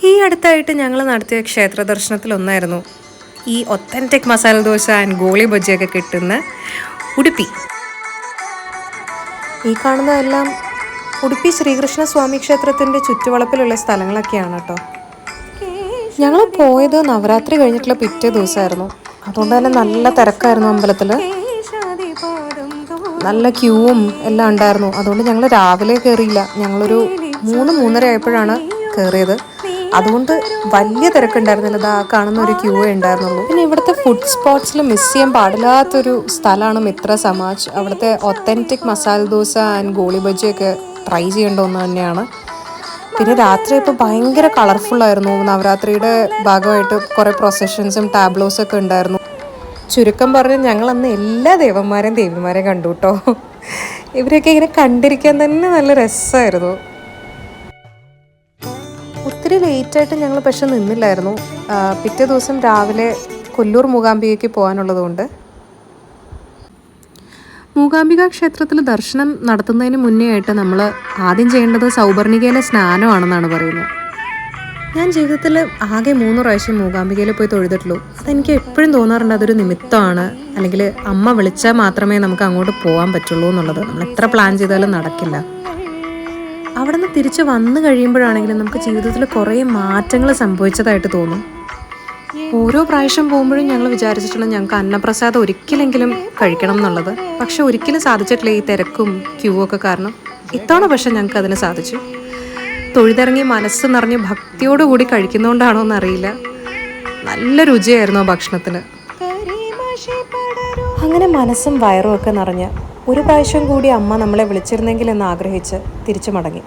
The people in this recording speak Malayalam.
ഈ അടുത്തായിട്ട് ഞങ്ങൾ നടത്തിയ ക്ഷേത്ര ദർശനത്തിലൊന്നായിരുന്നു ഈ ഒത്തൻറ്റിക് മസാല ദോശ ആൻഡ് ഗോളി ബജിയൊക്കെ കിട്ടുന്ന ഉടുപ്പി. ഈ കാണുന്നതെല്ലാം ഉടുപ്പി ശ്രീകൃഷ്ണ സ്വാമി ക്ഷേത്രത്തിൻ്റെ ചുറ്റുവളപ്പിലുള്ള സ്ഥലങ്ങളൊക്കെയാണ് കേട്ടോ. ഞങ്ങൾ പോയത് നവരാത്രി കഴിഞ്ഞിട്ടുള്ള പിറ്റേ ദിവസമായിരുന്നു. അതുകൊണ്ട് തന്നെ നല്ല തിരക്കായിരുന്നു അമ്പലത്തിൽ. നല്ല ക്യൂവും എല്ലാം ഉണ്ടായിരുന്നു. അതുകൊണ്ട് ഞങ്ങൾ രാവിലെ കയറിയില്ല. ഞങ്ങളൊരു 3-3:30 ആയപ്പോഴാണ് കയറിയത്. അതുകൊണ്ട് വലിയ തിരക്കുണ്ടായിരുന്നില്ല. ഇതാ കാണുന്ന ഒരു ക്യൂ ഉണ്ടായിരുന്നുള്ളൂ. പിന്നെ ഇവിടുത്തെ ഫുഡ് സ്പോട്ട്സിൽ മിസ് ചെയ്യാൻ പാടില്ലാത്തൊരു സ്ഥലമാണ് മിത്ര സമാജ്. അവിടുത്തെ ഒത്തൻറ്റിക് മസാല ദോശ ആൻഡ് ഗോളി ബജിയൊക്കെ ട്രൈ ചെയ്യേണ്ട ഒന്ന് തന്നെയാണ്. പിന്നെ രാത്രി ഇപ്പോൾ ഭയങ്കര കളർഫുള്ളായിരുന്നു. നവരാത്രിയുടെ ഭാഗമായിട്ട് കുറേ പ്രൊസഷൻസും ടാബ്ലോസൊക്കെ ഉണ്ടായിരുന്നു. ചുരുക്കം പറഞ്ഞ് ഞങ്ങളന്ന് എല്ലാ ദേവന്മാരെയും ദേവിമാരെയും കണ്ടു കേട്ടോ. ഇവരൊക്കെ ഇങ്ങനെ കണ്ടിരിക്കാൻ തന്നെ നല്ല രസമായിരുന്നു. ഒത്തിരി ലേറ്റായിട്ട് ഞങ്ങൾ പക്ഷെ നിന്നില്ലായിരുന്നു. പിറ്റേ ദിവസം രാവിലെ കൊല്ലൂർ മൂകാംബികയ്ക്ക് പോകാനുള്ളതുകൊണ്ട്. മൂകാംബിക ക്ഷേത്രത്തിൽ ദർശനം നടത്തുന്നതിന് മുന്നേ ആയിട്ട് നമ്മൾ ആദ്യം ചെയ്യേണ്ടത് സൗപർണികയിലെ സ്നാനമാണെന്നാണ് പറയുന്നത്. ഞാൻ ജീവിതത്തിൽ ആകെ 3 പ്രാവശ്യം മൂകാംബികയിൽ പോയി തൊഴുതിട്ടുള്ളൂ. അതെനിക്ക് എപ്പോഴും തോന്നാറുണ്ട് അതൊരു നിമിത്തമാണ്, അല്ലെങ്കിൽ അമ്മ വിളിച്ചാൽ മാത്രമേ നമുക്ക് അങ്ങോട്ട് പോകാൻ പറ്റുള്ളൂ എന്നുള്ളത്. നമ്മൾ എത്ര പ്ലാൻ ചെയ്താലും നടക്കില്ല. അവിടെ നിന്ന് തിരിച്ച് വന്നു കഴിയുമ്പോഴാണെങ്കിലും നമുക്ക് ജീവിതത്തിൽ കുറേ മാറ്റങ്ങൾ സംഭവിച്ചതായിട്ട് തോന്നും. ഓരോ പ്രാവശ്യം പോകുമ്പോഴും ഞങ്ങൾ വിചാരിച്ചിട്ടുണ്ട് ഞങ്ങൾക്ക് അന്നപ്രസാദം ഒരിക്കലെങ്കിലും കഴിക്കണം എന്നുള്ളത്. പക്ഷെ ഒരിക്കലും സാധിച്ചിട്ടില്ല, ഈ തിരക്കും ക്യൂ ഒക്കെ കാരണം. ഇത്തവണ പക്ഷെ ഞങ്ങൾക്ക് അതിന് സാധിച്ചു. തൊഴുതിറങ്ങി മനസ്സ് നിറഞ്ഞ് ഭക്തിയോടുകൂടി കഴിക്കുന്നതുകൊണ്ടാണോ എന്നറിയില്ല, നല്ല രുചിയായിരുന്നു ആ ഭക്ഷണത്തിന്. അങ്ങനെ മനസ്സും വയറും ഒക്കെ നിറഞ്ഞ് ഒരു പ്രാവശ്യം കൂടി അമ്മ നമ്മളെ വിളിച്ചിരുന്നെങ്കിൽ എന്ന് ആഗ്രഹിച്ച് തിരിച്ചു മടങ്ങി.